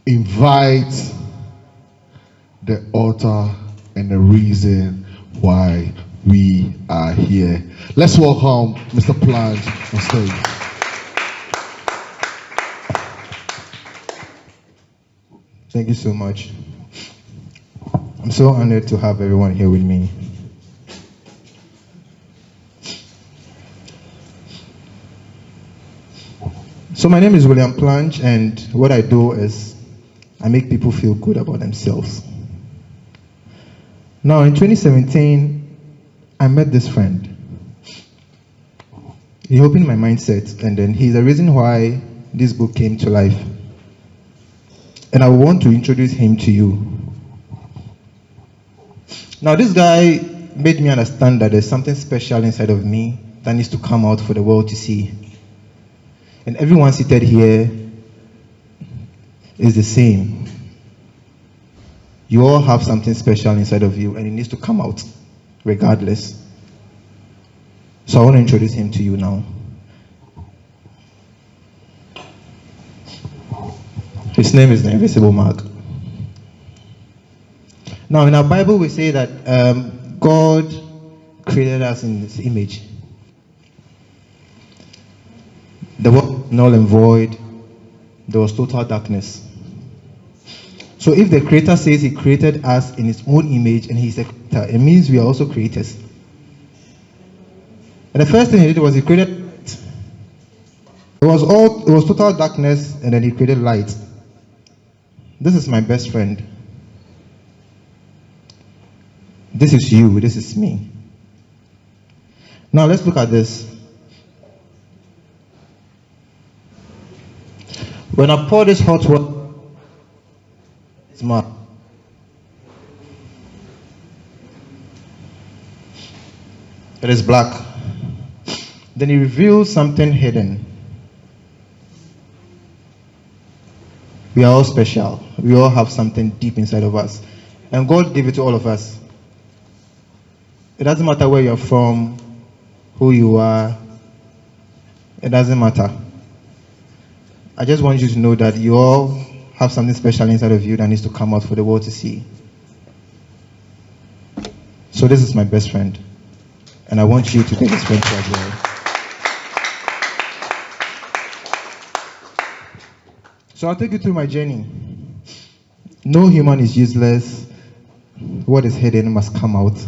invite the author and the reason why we are here. Let's welcome Mr. Plange on stage. Thank you so much. I'm so honored to have everyone here with me. So my name is William Plange, and what I do is I make people feel good about themselves. Now in 2017, I met this friend. He opened my mindset, and then he's the reason why this book came to life. And I want to introduce him to you. Now this guy made me understand that there's something special inside of me that needs to come out for the world to see. And everyone seated here is the same. You all have something special inside of you, and it needs to come out regardless. So I want to introduce him to you now. His name is the Invisible Mark. Now in our Bible we say that God created us in His image. The world was null and void. There was total darkness. So if the Creator says He created us in His own image and He's a creator, it means we are also creators. And the first thing He did was He created light. It was total darkness, and then He created light. This is my best friend. This is you. This is me. Now let's look at this. When I pour this hot water, it's mad. It is black. Then He reveals something hidden. We are all special. We all have something deep inside of us. And God gave it to all of us. It doesn't matter where you're from, who you are. It doesn't matter. I just want you to know that you all have something special inside of you that needs to come out for the world to see. So this is my best friend. And I want you to take this friend too as well. So I'll take you through my journey. No human is useless. What is hidden must come out.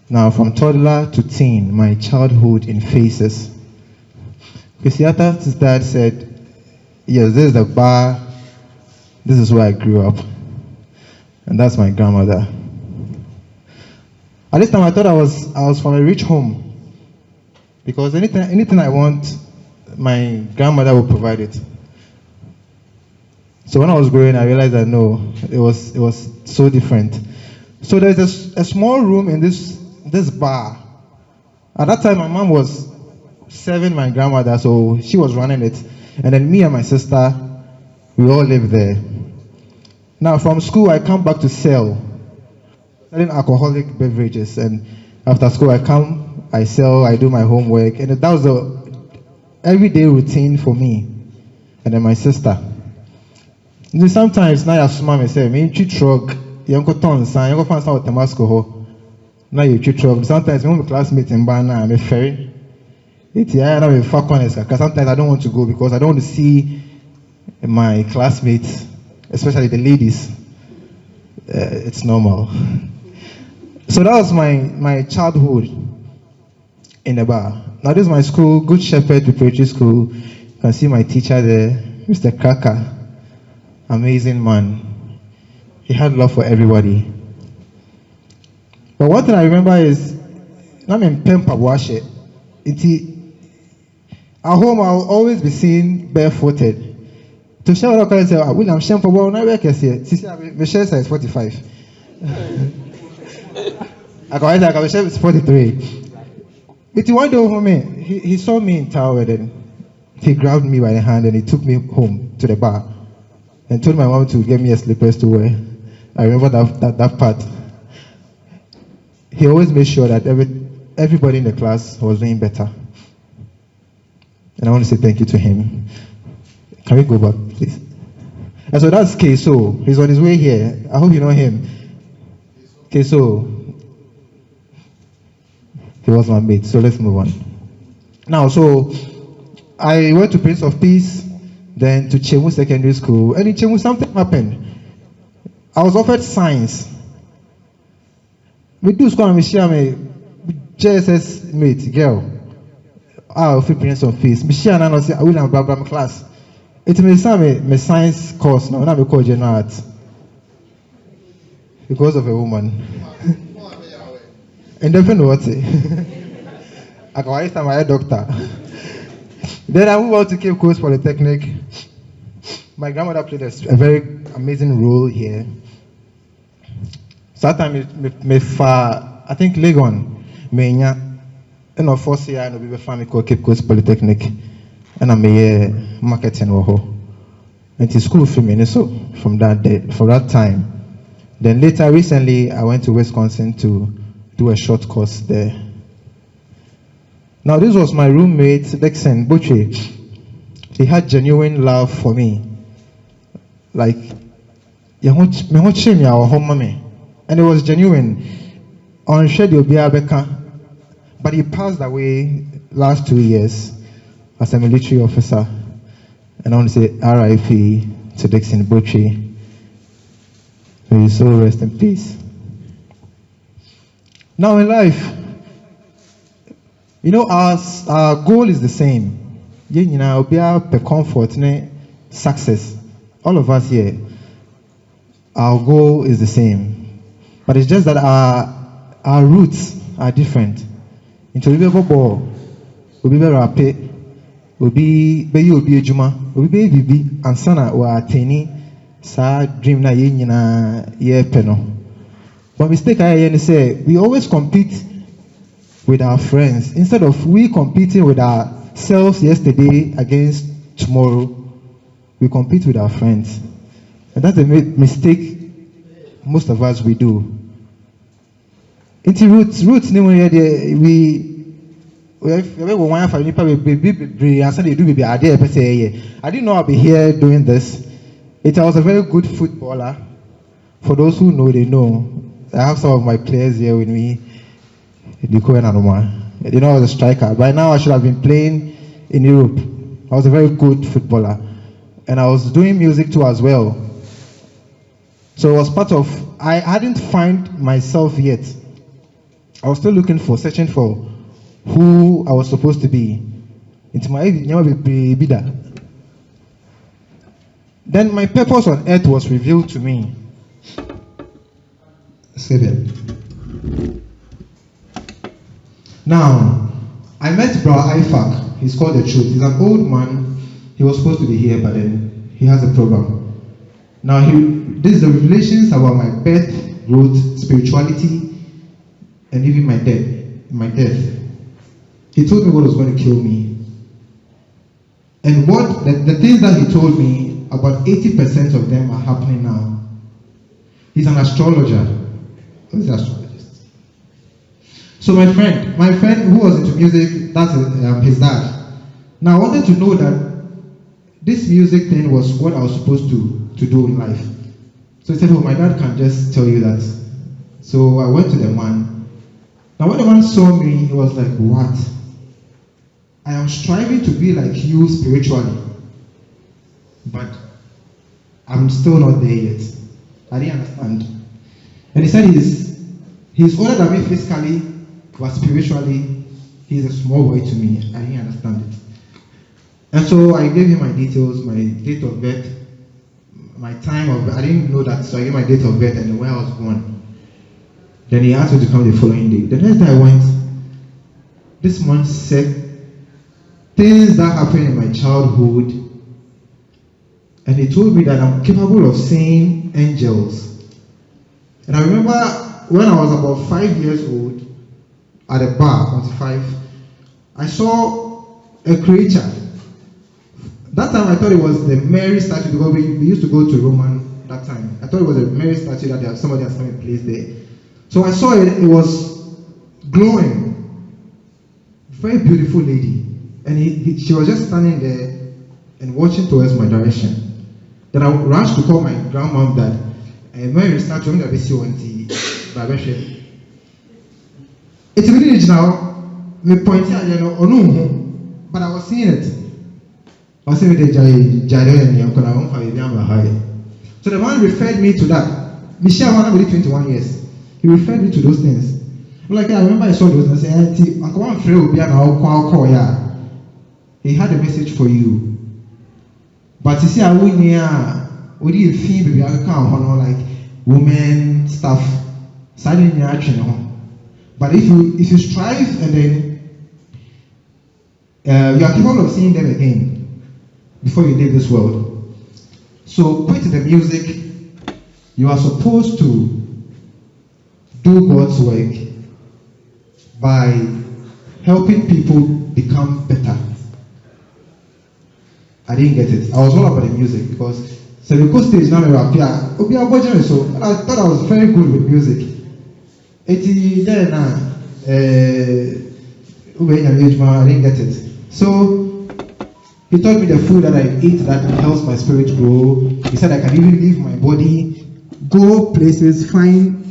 Now, from toddler to teen, my childhood in phases. Christiata's dad said, yes, this is the bar. This is where I grew up. And that's my grandmother. At this time, I thought I was from a rich home. Because anything I want, my grandmother would provide it. So when I was growing, I realized that no, it was so different. So there's a small room in this bar. At that time, my mom was serving my grandmother, so she was running it. And then me and my sister, we all lived there. Now from school, I come back to selling alcoholic beverages. And after school, I sell, I do my homework. And that was the everyday routine for me. And then my sister. Sometimes now you smile and say, "Me treat truck, you go turn sign, you go find some Damasco." Now you treat truck. Sometimes when my classmates in Bana, I'm a ferry. It's yeah, I'm a fuck honest. Because sometimes I don't want to go because I don't want to see my classmates, especially the ladies. It's normal. So that was my childhood in the bar. Now this is my school, Good Shepherd Preparatory School. You can see my teacher there, Mr. Cracker. Amazing man. He had love for everybody. But one thing I remember is, I'm in Pempa Washe. At home, I'll always be seen barefooted. To show up and say, William Shempa, well, now where can I see it? See, the share size 45. I can share 43. But one day for me, he saw me in tower, and he grabbed me by the hand and he took me home to the bar and told my mom to get me a slippers to wear. I remember that part. He always made sure that everybody in the class was doing better. And I want to say thank you to him. Can we go back, please? And so that's Keso. He's on his way here. I hope you know him. Keso. He was my mate. So let's move on. Now, so I went to Prince of Peace, then to Chemu Secondary School. And in Chemu, something happened. I was offered science. We do school and we share my JSS mate, girl. I feel Prince of Peace. We share and I say, I will have blah class. It may say my science course now, not because general art. Because of a woman. And definitely what? I can waste time, I had doctor. Then I moved on to Cape Coast Polytechnic. My grandmother played a very amazing role here. So that time, I think Legon, Menya, and of course, I know we family called Cape Coast Polytechnic, and I'm a marketing woho. And to school for me, so from that day, for that time. Then later, recently, I went to Wisconsin to do a short course there. Now, this was my roommate, Dexon Butchie. He had genuine love for me. Like, and it was genuine. On schedule, but he passed away last 2 years as a military officer. And I want to say RIP to Dexon Butchie. May his soul rest in peace. Now in life, you know, our goal is the same. You know, be per comfort, success. All of us here, our goal is the same. But it's just that our roots are different. Into we be ball, we be rap, we be ejuma, we be bibi, and sana wa ateni sa dream na ye nyina ye peno. But mistake I say we always compete with our friends instead of we competing with ourselves yesterday against tomorrow. We compete with our friends, and that's a mistake most of us we do. It's roots we one for I didn't know I'll be here doing this. I was a very good footballer. For those who know, they know. I have some of my players here with me. You know, I was a striker. By now, I should have been playing in Europe. I was a very good footballer. And I was doing music too as well. So it was part of, I hadn't found myself yet. I was still searching for who I was supposed to be. Then my purpose on earth was revealed to me. Now, I met Bra Ifak. He's called The Truth. He's an old man. He was supposed to be here, but then he has a program. Now, this is the revelations about my birth, growth, spirituality, and even my death. He told me what was going to kill me. And the things that he told me, about 80% of them are happening now. He's an astrologer. Who's an astrologist? So my friend who was into music, that's his dad. Now I wanted to know that this music thing was what I was supposed to do in life. So he said, oh, my dad can just tell you that. So I went to the man. Now when the man saw me, he was like, what? I am striving to be like you spiritually, but I'm still not there yet. I didn't understand. And he said he's older than me physically, but spiritually, he's a small boy to me. I didn't understand it. And so I gave him my details, my date of birth, my time of birth. I didn't know that, so I gave my date of birth and where I was born. Then he asked me to come the following day. The next day I went, this man said things that happened in my childhood, and he told me that I'm capable of seeing angels. And I remember when I was about 5 years old, at a bar, 25, I saw a creature. That time I thought it was the Mary statue, because we used to go to Roman that time. I thought it was a Mary statue that somebody has come and placed there. So I saw it, it was glowing. Very beautiful lady. And she was just standing there and watching towards my direction. Then I rushed to call my grandmom that when we start to be see it's really now me point here, but I was seeing it. I was saying so the man referred me to that. Michelle, when I was 21 years, he referred me to those things. I'm like, I remember I saw those and I said, Auntie, Uncle One Frey will be an call, yeah. He had a message for you. But you see, I wouldn't hear, would you feel baby, I can't like women stuff, silent action. But if you strive and then you are capable of seeing them again before you leave this world. So quit the music. You are supposed to do God's work by helping people become better. I didn't get it. I was all about the music because so the coast stage now so I thought I was very good with music. I didn't get it. So he taught me the food that I eat that helps my spirit grow. He said I can even leave my body, go places, find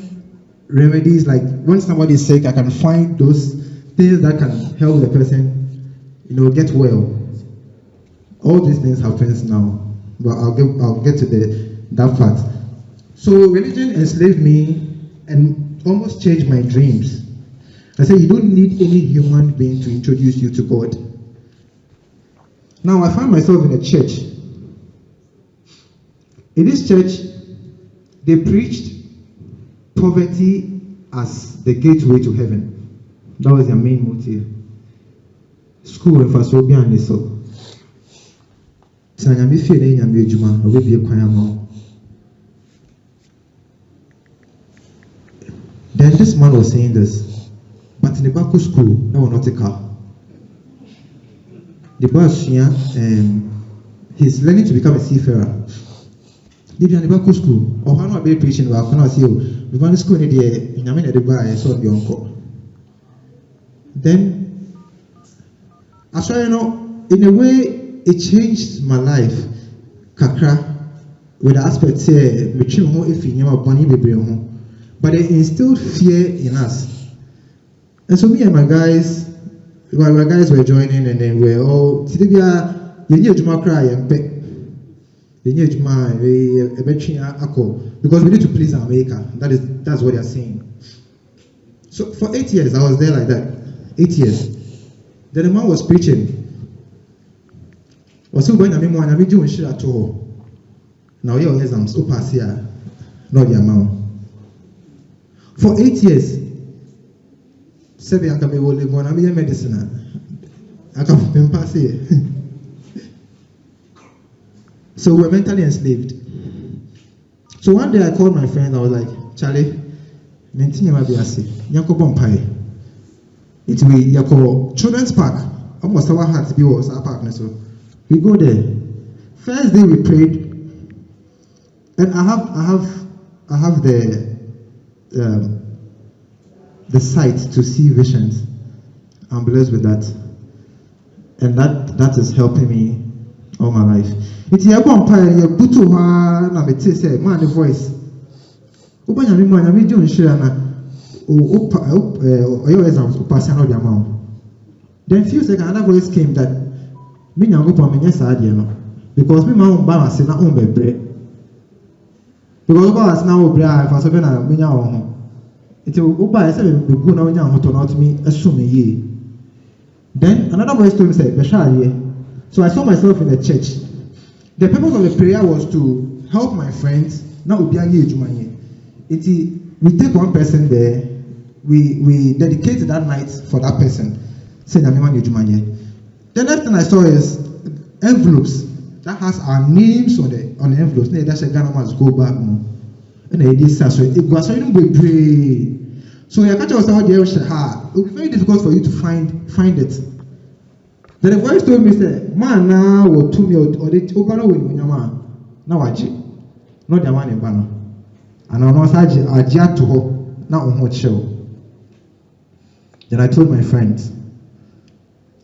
remedies. Like when somebody is sick, I can find those things that can help the person, get well. All these things happens now, but I'll get to that part. So religion enslaved me and almost changed my dreams. I said you don't need any human being to introduce you to God. Now I find myself in a church. In this church, they preached poverty as the gateway to heaven. That was their main motive. School and fasobia and so. Then this man was saying this, but in the Baku school, that was not a car. The boss here, he's learning to become a seafarer. Did you Baku school? Or how not be preaching about can I see you? The one school in the bar, I saw the uncle. Then, I saw in a way, it changed my life. Kakra, with the aspect say, but it instilled fear in us. And so me and my guys, were joining, and then we're all Tidibia, you need to cry and pay. You need to because we need to please our maker. That's what they're saying. So for 8 years, I was there like that. 8 years. Then the man was preaching. Was going to be more and I'm doing shit at all. Now your exams so pass here, not the amount. For 8 years, 7 I can be only one. I'm a medicine. I can pass here. So we're mentally enslaved. So one day I called my friend. I was like, Charlie, maintain your BSc. Yanko Bompai. It will be Yako Children's Park. Almost our hearts be was our park. So we go there. First day we prayed, and I have the sight to see visions. I'm blessed with that, and that is helping me all my life. It's a vampire. You put to her na me say man the voice. Ubanya mi man mi John share na your exams pass another amount. Then few seconds another voice came that me nyango me nyesa ade no because me ma ba ma se na on bebre because ba was na obre a fa so be na me nya wo ho it o ba say be go na nya ho to not me assume ye. Then another voice told me say be sha. So I saw myself in a church. The purpose of the prayer was to help my friends. Now we take one person there, we dedicate that night for that person. Say the next thing I saw is envelopes that has our names on the envelopes. That's a Ghana must go back. And it was so you catch yourself there. It will be very difficult for you to find it. Then the voice told me, say, man, now or to me or the Obano win your man. Now I not the one in Bano. And I was I jet to her, now on hot show. Then I told my friends.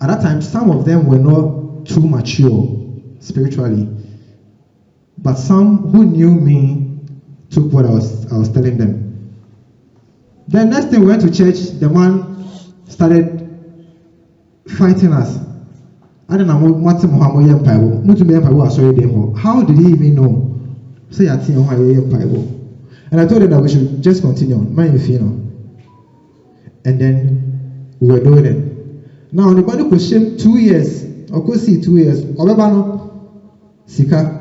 At that time, some of them were not too mature spiritually. But but some who knew me took what I was telling them. Then next thing we went to church, the man started fighting us. I don't know how did he even know? Say I think and I told him that we should just continue on, mind if you know. And then we were doing it. Now the body could shame 2 years, or could see 2 years. Obebano Sika.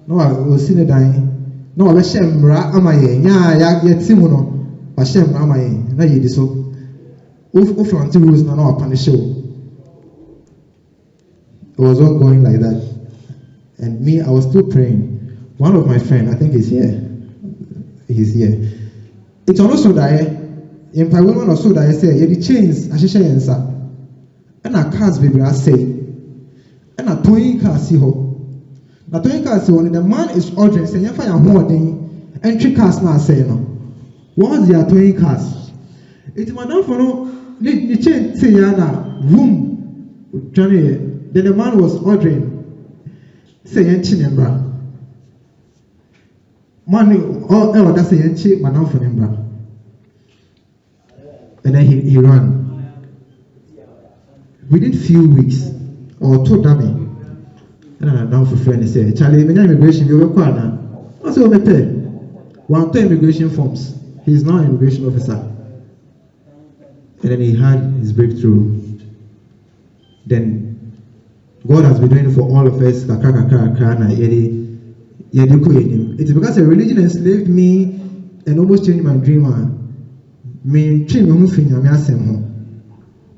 No, I was seen it dying. No, I was shame ra amaye. Ya timuno. But shame amaye. Na ye so. If until rules no punish you. It was all going like that. And me, I was still praying. One of my friends, I think he's here. He's here. It's also that in Paiwan also that I say, the chains, I should say, and a cars baby, I say, and a towing car see ho. The towing car see only the man is ordering, saying, if I am holding entry cars now, say no. Once they are towing cars, it's my now for no, the chain say, Yana, room, Johnny. Then the man was ordering, saying, Chinembra. Man, oh, that's a cheap man for him, bro. And then he ran. Within few weeks, or 2 dummy, and I'm down for friend and say, Charlie, when immigration, you were now. I said, me pay 1 2 immigration forms. He's now an immigration officer. And then he had his breakthrough. Then God has been doing it for all of us. It's because a religion enslaved me and almost changed my dream.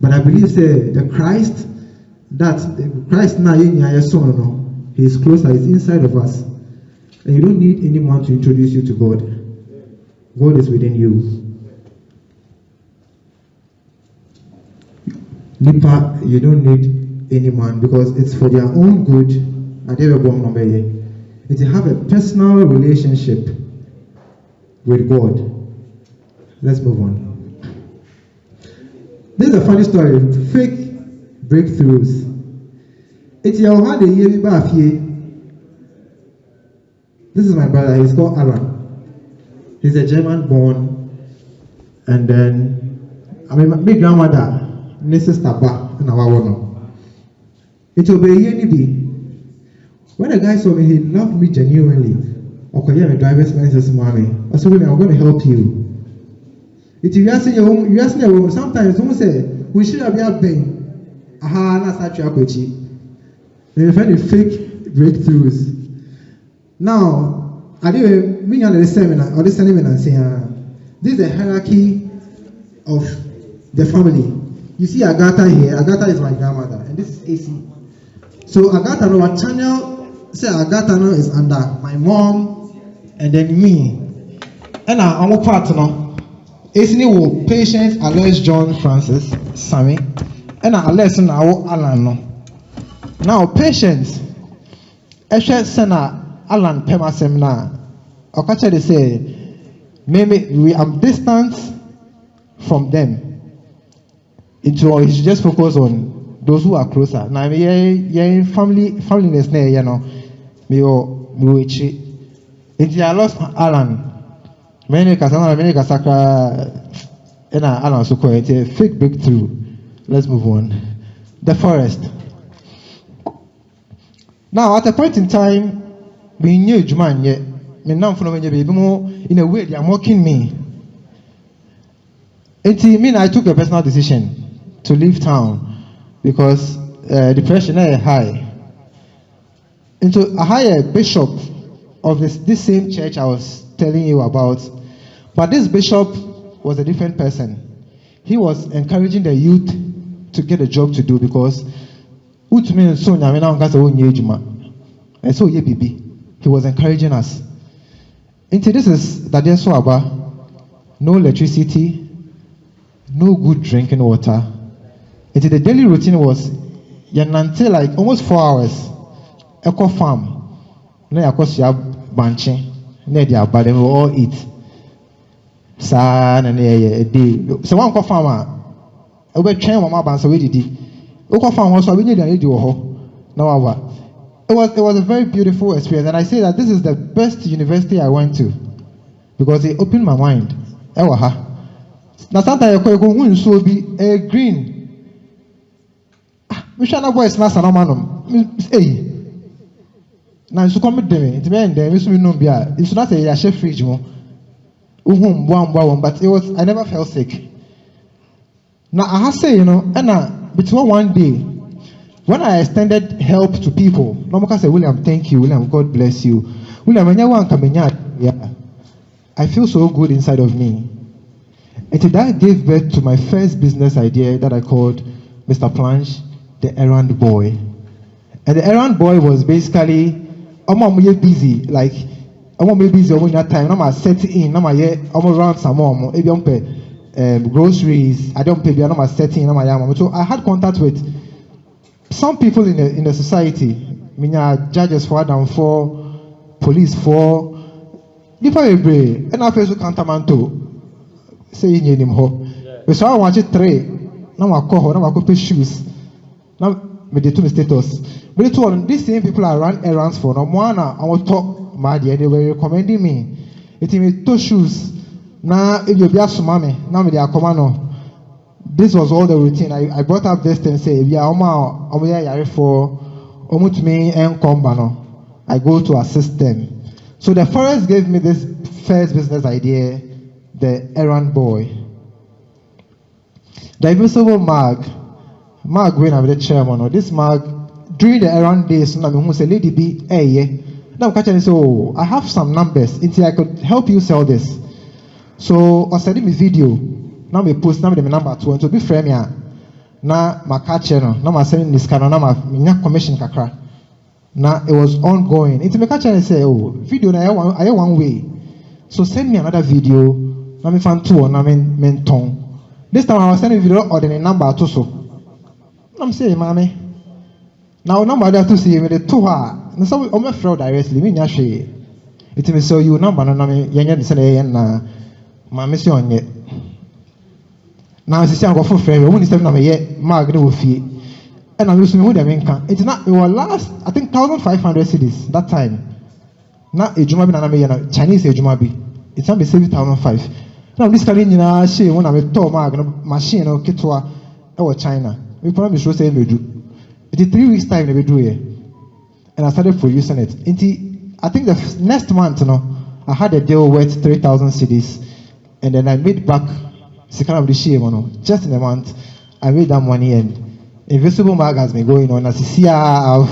But I believe the Christ now he is closer, he's inside of us. And you don't need anyone to introduce you to God. God is within you. Nipa, you don't need anyone because it's for their own good. It's to have a personal relationship with God. Let's move on. This is a funny story. Fake breakthroughs. It's your hand a year back here. This is my brother. He's called Alan. He's a German born, and then my big grandmother, Mrs. Taba, and our one. It will be a year. When the guy saw me, he loved me genuinely. Okay, yeah, my driver's license, mommy. I said, I'm going to help you. If you ask your woman, sometimes someone say, we should have been paying. Aha, that's actually a coachy. They find the fake breakthroughs. Now, I didn't mean the seminar or the seminar saying, this is the hierarchy of the family. You see Agatha here. Agatha is my grandmother, and this is AC. So Agatha, our channel. Say Agatha now is under my mom and then me. And our partner is new Patience, Alois John Francis, Sammy, and Alois now Alan. Now Patience, I should send Alan Pema seminar. Okacha they say, maybe we are distant from them. Into he should just focus on those who are closer. Now yeah, familyness there, you know. Me it's I lost Alan. Many Kasaka and Alan so called it's a fake breakthrough. Let's move on. The forest. Now at a point in time, we knew Juman yet. Me now following you baby more in a way they are mocking me. It mean I took a personal decision to leave town because depression is high. Into a higher bishop of this same church I was telling you about. But this bishop was a different person. He was encouraging the youth to get a job to do because and so he was encouraging us. Into this is that there's no electricity, no good drinking water. Into the daily routine was until like almost 4 hours. Eco farm, no, of course, you have bunching, near the but they will all eat. San and a day. So one farmer, I will train my bands away. Oko farm was we need a radio. No, it was a very beautiful experience, and I say that this is the best university I went to because it opened my mind. Ewaha. Now sometimes you go win so be a green. We shall not voice na sanomanum. Hey. Now you come with them. It's been there. We know be a. It's not a chef fridge mo. One, but it was. I never felt sick. Now I have to say, and between one day, when I extended help to people, no say, William, thank you, William, God bless you, William, I feel so good inside of me. And that gave birth to my first business idea that I called Mr. Plange, the errand boy. And the errand boy was basically, I'm busy, like, I'm busy over that time. I'm setting in, I'm around some more, maybe I'm pay groceries. I don't pay, I'm setting, so I had contact with some people in the society. Judges for them, for police for different way, and I feel countermanto. Say in him ho. So I watch it three. Now I call her, now I copy shoes. Now me the two status. But it's one these same people I run errands for. No one I want talk my dear, they were recommending me. It me two shoes. Now if you be a sumame, now me they are commando. This was all the routine. I brought up this and say, yeah, I'm here for almost me and combano. I go to assist them. So the forest gave me this first business idea, the errand boy. The invisible mag when I'm the chairman, or this mag during the errand days, I say, lady be hey. Now catching say, oh, I have some numbers until I could help you sell this. So I send me video. Now me post now me number 2 and to be frame ya. Now my catcher no. Now my sending this kind of now my commission kakra. Now it was ongoing. Into me catcher and say, oh, video na I one way. So send me another video. Now me find 2 now me tongue. This time I was sending video or the number 2 so. I'm saying, mommy. Now number that to see me the 2 ha. No so I'm fraud directly. Me nyashe. It me so you number na me yenya send na mommy see on yet. Now it's a go frame. When it's time yet, Mark will fee. And I'm using who the main can. It's not it was last, I think 1,500 cities that time. Now a Jumabi and Chinese a Jumabi. It's not be 7,500. Now this can in she when I'm a tall mark machine or kitwa or China. We probably should say we do. It is 3 weeks time they do here. And I started producing it. I think the next month, I had a deal worth 3,000 cities. And then I made back of the shame, just in a month, I made that money and Invisible Mag has been going on. As you see, I've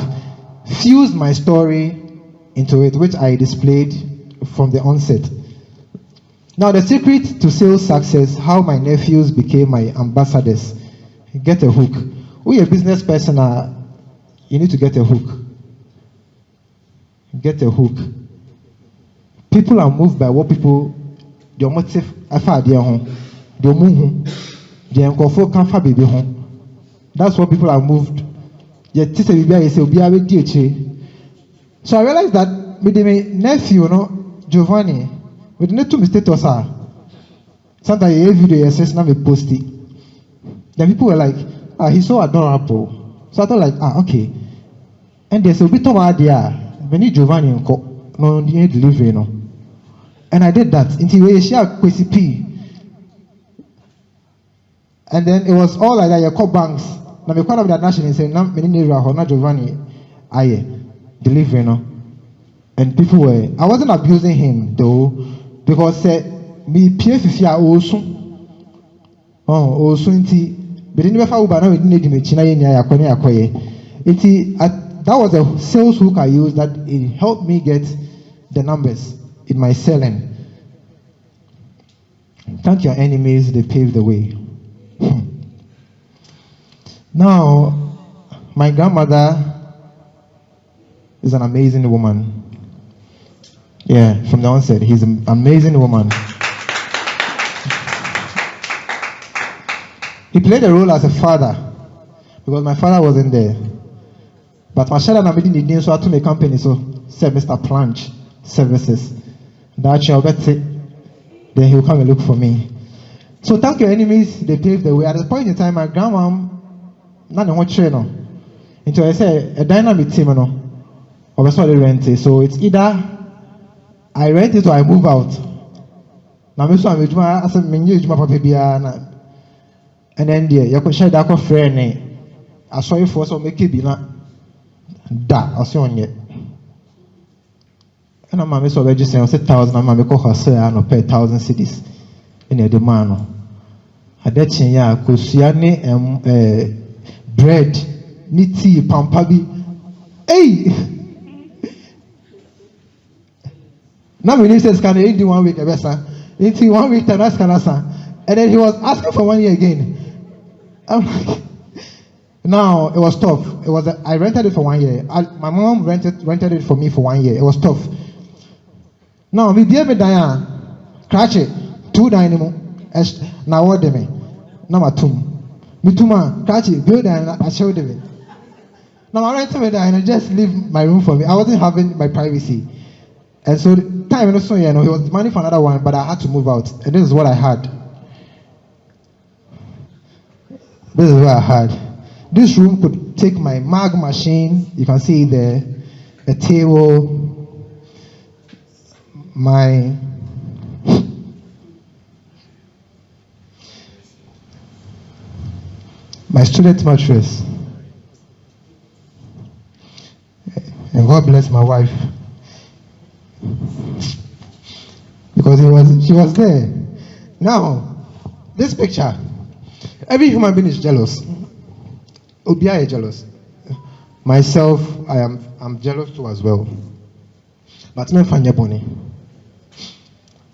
fused my story into it, which I displayed from the onset. Now, the secret to sales success, how my nephews became my ambassadors. Get a hook. We a business person, you need to get a hook. Get a hook. People are moved by what people, their motive, the moon, the uncofo can fa baby home. That's what people are moved. Yet, so I realized that with my nephew, Giovanni, with the two mistakes, sometimes every video says now we post it. Then people were like, he's so adorable. So I thought like, okay. And there's a bit of idea. When you Giovanni no delivery, and I did that until we share P. And then it was all like that. You call banks. Now me call up the national and say, "Na me ni Rahul, na Giovanni, aye, delivery no." And people were. I wasn't abusing him though, because me PFF also. Also inti. But then never Uber now we didn't need me. China yenya yakone yakoye. Inti that was a sales hook I used that it helped me get the numbers in my selling. Thank your enemies; they paved the way. Now, my grandmother is an amazing woman. Yeah, from the onset, he's an amazing woman. He played a role as a father because my father wasn't there. But my father made the name so I to my company so said Mr. Plange Services. That I'll bet it. Then he'll come and look for me. So thank your enemies, they paved the way. At the point in time, my grandma, none of what trainer. Until I say a dynamic team, or that's what they rent it. So it's either I rent it or I move out. Now, Miss One, I said, "Minju, my papa, Biana." And then you could share that friend. I saw you for some make it be not that. I saw on yet. And I'm a so register, I said 1,000. I'm a call her, say, I pay 1,000 cities in a demand. I bet you, Kusiani and bread, niti, pampabi. Hey! Now, we says, can I do 1 week? Into 1 week, and ask Kanasa. And then he was asking for 1 year again. I'm like, now it was tough. I rented it for 1 year. My mom rented it for me for 1 year. It was tough. Now we dear me Diane, crash it, 2 dynamo, now what de me, number 2. Me too man, crash it, build and I showed them. Now I rented me Diane and just leave my room for me. I wasn't having my privacy. And so time he was demanding for another one, but I had to move out. And this is what I had. This is what I had. This room could take my mag machine. You can see there, a table, my student mattress. And God bless my wife. Because she was there. Now, this picture, every human being is jealous. Obia is jealous. Myself, I'm jealous too as well. But me fanya boni.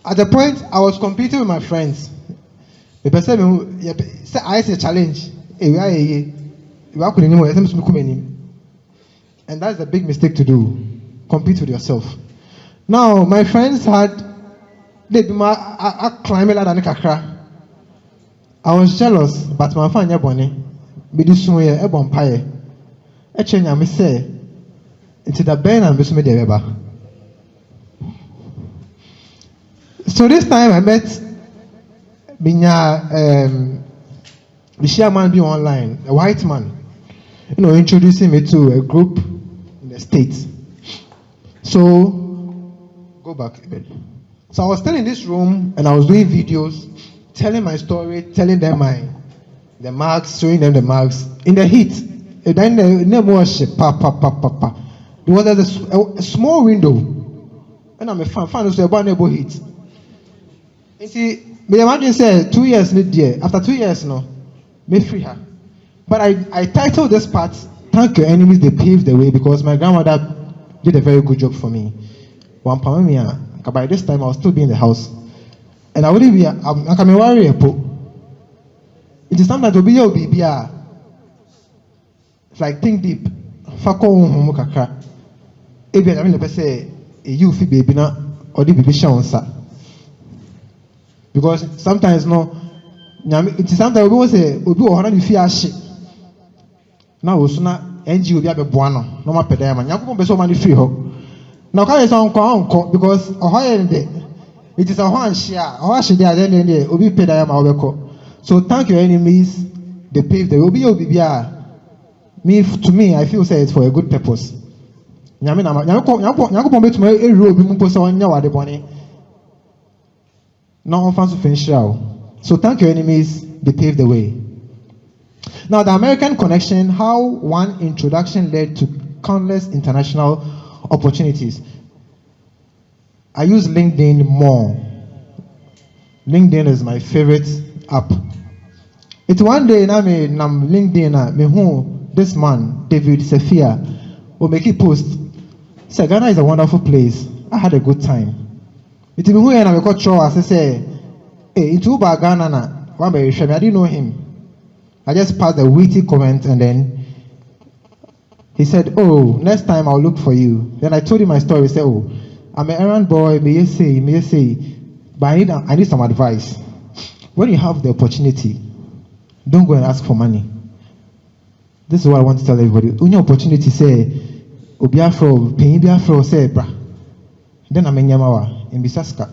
At the point I was competing with my friends. The person I say challenge. And that's a big mistake to do. Compete with yourself. Now my friends they climbing ladder kakra. I was jealous, but my fanya boni. Me do so ye ebon paye. E chenya me say into the ben and be so me dey beba. So this time I met the chairman be online, a white man, introducing me to a group in the States. So go back a bit. So I was still in this room and I was doing videos, telling my story, telling them the marks, showing them the marks in the heat. And then there was a small window, and I'm a fan of the neighbor heat. You see, me imagine say 2 years need there. After 2 years, no, me free her. But I titled this part, "Thank your enemies, they paved the way," because my grandmother did a very good job for me. By this time I was still be in the house, and I wouldn't be. I can worry a po. It is sometimes to be your baby. It's like think deep. Fako kakra. Ebi I mean the say you fi baby na or the baby shansa. Because sometimes no, it is sometimes we say obi o hana the fear shit. Now we suna NG obi abe boano. No ma peda man. Yankopon be so man free ho. Now can you say unko because it is a one share. Oha share then obi peda ma obeko. So thank your enemies. They paved the way. Obi bia. To me, I feel say it's for a good purpose. So thank your enemies, they paved the way. Now the American connection, how one introduction led to countless international opportunities. I use LinkedIn more. LinkedIn is my favorite app. It's one day na LinkedIn me who this man, David Sefia, will make it post. Say Ghana is a wonderful place. I had a good time. It me who and I got show as I say, hey, it's Uber Ghana na. I didn't know him. I just passed a witty comment and then he said, "Oh, next time I'll look for you." Then I told him my story. He said, "Oh, I'm an errand boy, may you say, but I need some advice. When you have the opportunity, don't go and ask for money." This is what I want to tell everybody. When your opportunity say, "Obiafro, pay Biafro," say, "Bra." Then I'm in Yamawa, in Bisaska.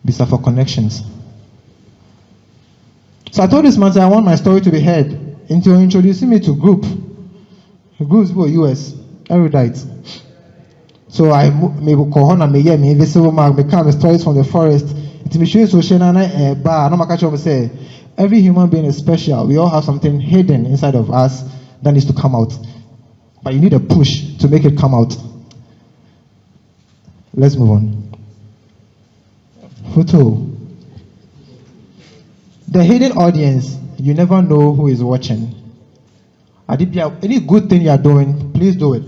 Bisa for connections. So I told this man, I want my story to be heard. Into introducing me to groups for US. Erudite. So I me call her me yeah me invisible mark me come stories from the forest. It me show so na bar no maka chop say every human being is special. We all have something hidden inside of us that needs to come out. But you need a push to make it come out. Let's move on. Photo. The hidden audience, you never know who is watching. Any good thing you are doing, please do it.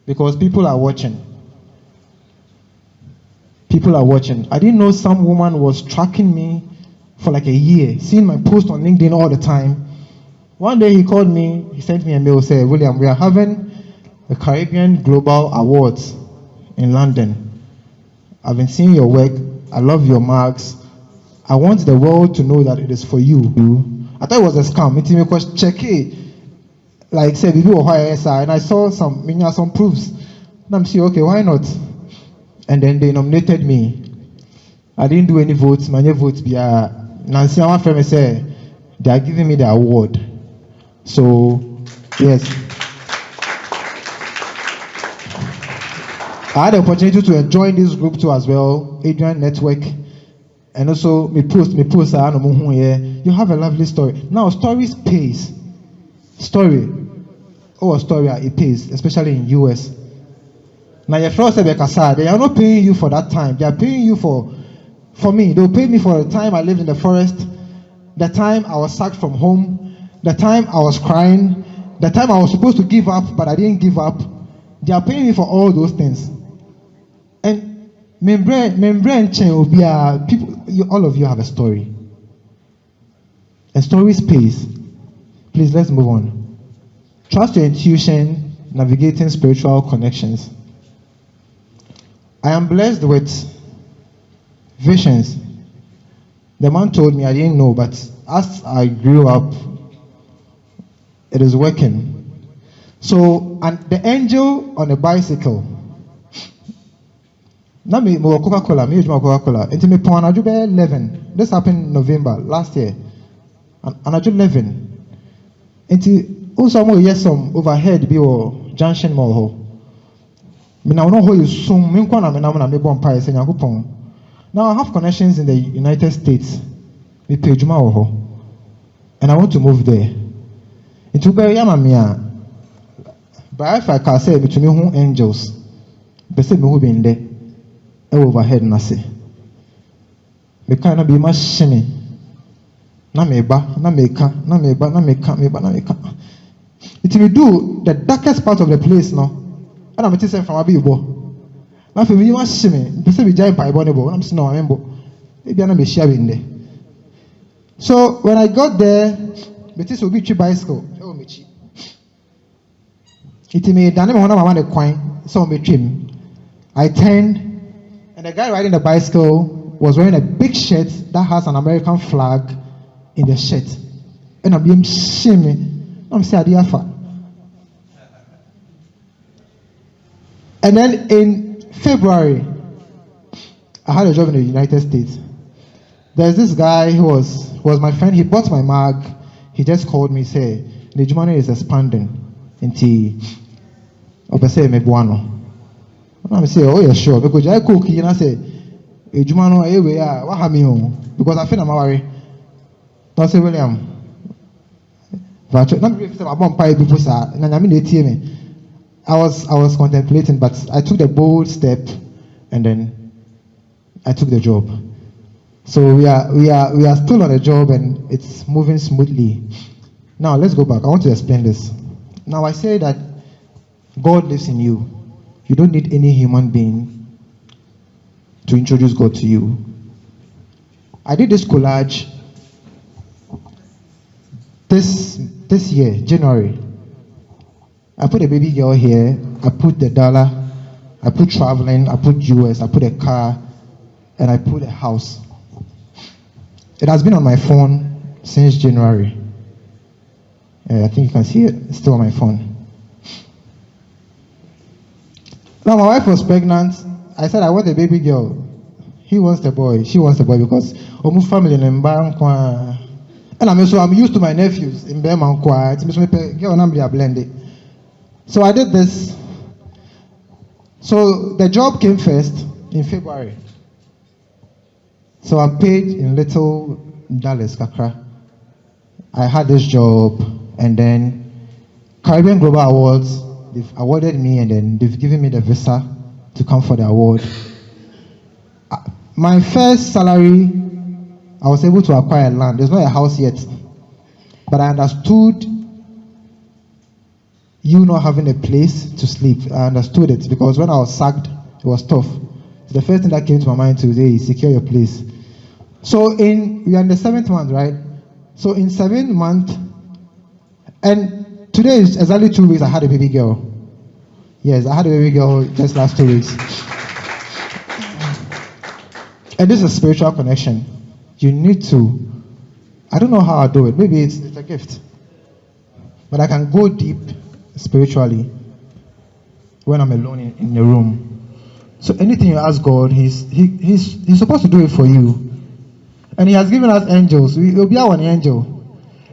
Because people are watching. People are watching. I didn't know some woman was tracking me for like a year, seeing my post on LinkedIn all the time. One day he called me, he sent me a mail, said, William, we are having the Caribbean Global Awards in London. I've been seeing your work. I love your marks. I want the world to know that it is for you. I thought it was a scam. It because check it. Like say people were and I saw some proofs. And I'm saying, okay, why not? And then they nominated me. I didn't do any votes. My votes be Nancy and my friend said they are giving me the award. So yes. I had the opportunity to join this group too as well, Adrian Network. And also, you have a lovely story. Now, stories pays. Story. Oh, a story, it pays, especially in US. Now, your friends say, they are not paying you for that time. They are paying you for me. They'll pay me for the time I lived in the forest, the time I was sacked from home, the time I was crying, the time I was supposed to give up, but I didn't give up. They are paying me for all those things. And people, all of you have a story. And stories pays. Please, let's move on. Trust your intuition, navigating spiritual connections. I am blessed with visions. The man told me, I didn't know, but as I grew up, it is working. So, and the angel on a bicycle. Now me Coca-Cola, me use my Coca-Cola. Into me pon aju be 11. This happened in November last year. And aju 11. Into also mo yes some overhead be o junction mall ho. Me now know how you sum me kwa na me bon pie say Nyankopon. Now I have connections in the United States. Me pay juma ho. And I want to move there. Into be yama me a. But if I can say me to me who angels. Be say me who be in there. Overhead na say me kind of be machine na me ba na me ka na me ba na me ka me ba na me ka it will do the darkest part of the place now and I'm saying from abibo na fe me machine be say be jai pa ibo ne bo I'm saying no amembo e bia na me share in there. So when I got there me this will be cheap bicycle e o me chi it me dane me hona mama ne kwan so me trim I turned. And the guy riding the bicycle was wearing a big shirt that has an American flag in the shirt. And I'm being shaming. I'm saying, Adiafa. And then in February, I had a job in the United States. There's this guy who was my friend. He bought my mug. He just called me, say, the Jumane is expanding into Obese Mebuano. I'm saying, oh yeah, sure. Because I cook, you know, say, Jumano, what have you? Because I feel I'm worried. Don't say, William. I was contemplating, but I took the bold step, and then I took the job. So we are still on the job, and it's moving smoothly. Now let's go back. I want to explain this. Now I say that God lives in you. You don't need any human being to introduce God to you. I did this collage this year, January. I put a baby girl here, I put the dollar, I put traveling, I put US, I put a car, and I put a house. It has been on my phone since January. I think you can see it, it's still on my phone. Now my wife was pregnant. I said I want a baby girl. He wants the boy. She wants the boy because almost family in Mbankwa. And I'm used to my nephews in Bemankwa. It's me girl number blended. So I did this. So the job came first in February. So I'm paid in little dollars, kakra. I had this job, and then Caribbean Global Awards, they've awarded me, and then they've given me the visa to come for the award. My first salary, I was able to acquire land. There's not a house yet, but I understood you not having a place to sleep. I understood it because when I was sacked, it was tough. So the first thing that came to my mind today is secure your place. So we are in the 7th month, right? So in 7th month, and today is exactly 2 weeks, I had a baby girl. Yes, I had a baby girl just last 2 weeks. And this is a spiritual connection. You need to, I don't know how I do it. Maybe it's a gift. But I can go deep spiritually when I'm alone in the room. So anything you ask God, He's supposed to do it for you. And He has given us angels. We will be our angel.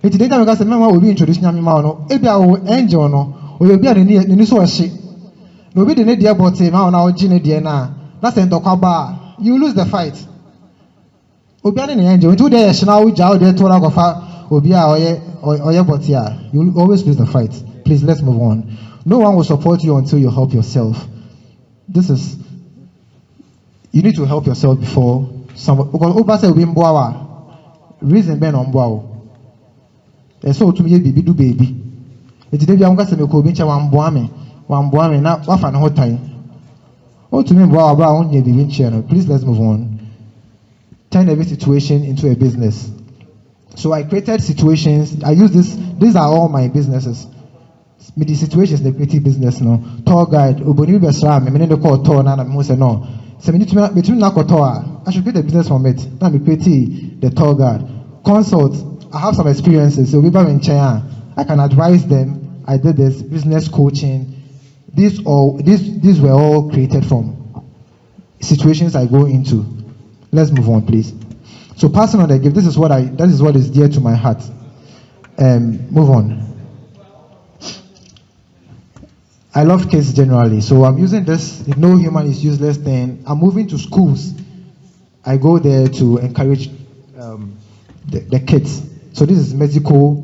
It's the time we say, "Man, will be introducing me now." If our angel no, we will be the new source. No be the need dear but now gene dear na. That's the talk. You lose the fight. Obi an angel. Until there, she now jaw there to go far. Obi oye but here. You will always lose the fight. Please let's move on. No one will support you until you help yourself. You need to help yourself before someone. Because Oba say we mboa. Reason ben on mboa. And so to me baby do baby. It's the day I'm going to make obi nche wan boa me na wa fa no time. Oh to me mboa bra on ye baby nche. Please let's move on. Turn every situation into a business. So I created situations. I use this. These are all my businesses. Me the situations the creative business no. Tour guide. Oboni besra me no call tour na me say no. So me need to between na tour. I should create a business from it. Now me create the tour guide. Consult. I have some experiences. So people in China, I can advise them. I did this business coaching. These were all created from situations I go into. Let's move on, please. So passing on the gift, that is what is dear to my heart. Move on. I love kids generally, so I'm using this no human is useless thing. I'm moving to schools. I go there to encourage the kids. So this is Mexico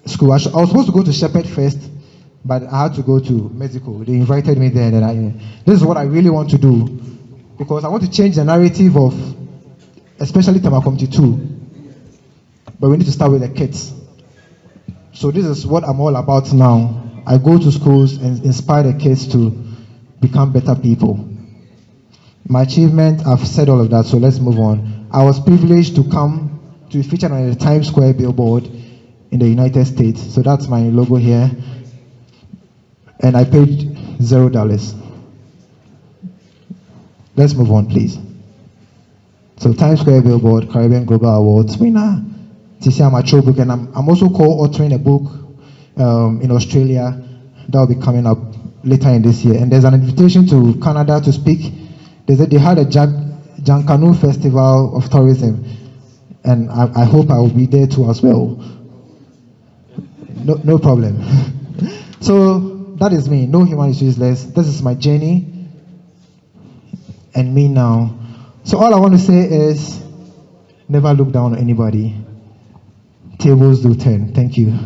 school. I was supposed to go to Shepherd first, but I had to go to Mexico. They invited me there, and this is what I really want to do, because I want to change the narrative of, especially Tamakomti 2. But we need to start with the kids. So this is what I'm all about now. I go to schools and inspire the kids to become better people. My achievement, I've said all of that, so let's move on. I was privileged to come to be featured on the Times Square billboard in the United States. So that's my logo here. And I paid $0. Let's move on, please. So Times Square billboard, Caribbean Global Awards winner. This I'm a book, and I'm also co-authoring a book in Australia that will be coming up later in this year. And there's an invitation to Canada to speak. They had a Jankanu Festival of Tourism, and I hope I will be there too as well. No problem. So that is me. No human is useless. This is my journey and me now. So all I want to say is never look down on anybody. Tables do turn. Thank you.